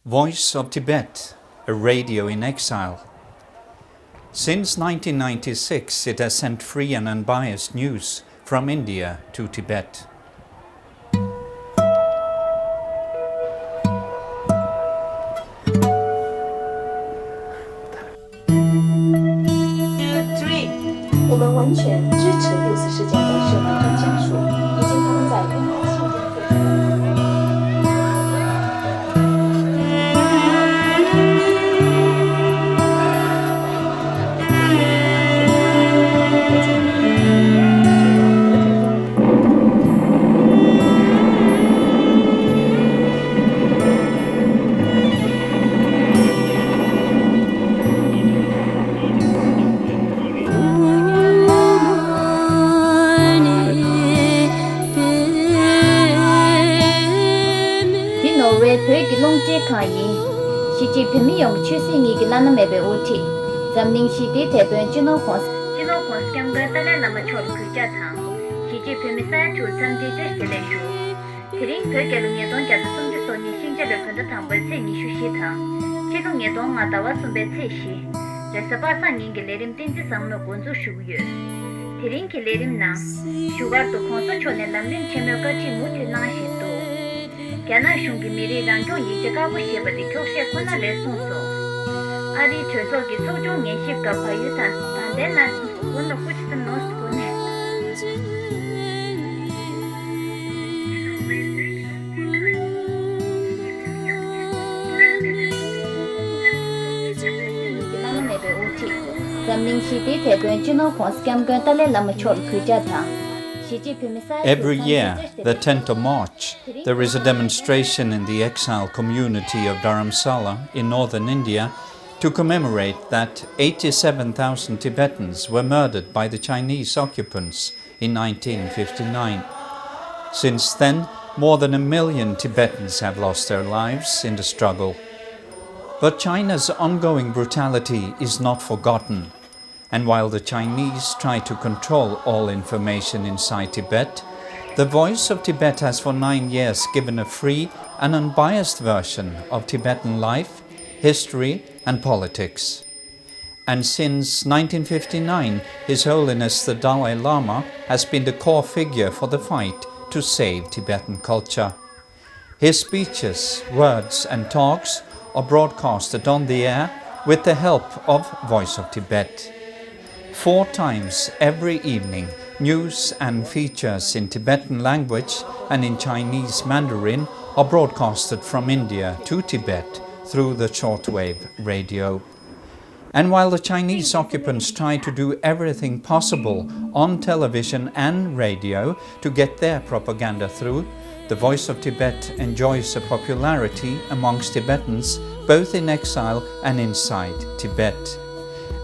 Voice of Tibet, a radio in exile. Since 1996, it has sent free and unbiased news from India to Tibet. Every year, the 10th of March, there is a demonstration in the exile community of Dharamsala in northern India to commemorate that 87,000 Tibetans were murdered by the Chinese occupants in 1959. Since then, more than 1 million Tibetans have lost their lives in the struggle. But China's ongoing brutality is not forgotten. And while the Chinese try to control all information inside Tibet, the Voice of Tibet has for 9 years given a free and unbiased version of Tibetan life, history and politics. And since 1959, His Holiness the Dalai Lama has been the core figure for the fight to save Tibetan culture. His speeches, words and talks are broadcasted on the air with the help of Voice of Tibet. 4 times every evening, news and features in Tibetan language and in Chinese Mandarin are broadcasted from India to Tibet through the shortwave radio. And while the Chinese occupants try to do everything possible on television and radio to get their propaganda through, the Voice of Tibet enjoys a popularity amongst Tibetans both in exile and inside Tibet.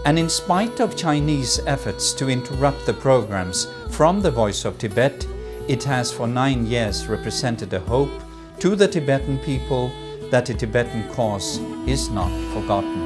And in spite of Chinese efforts to interrupt the programs from the Voice of Tibet, it has for 9 years represented a hope to the Tibetan people that the Tibetan cause is not forgotten.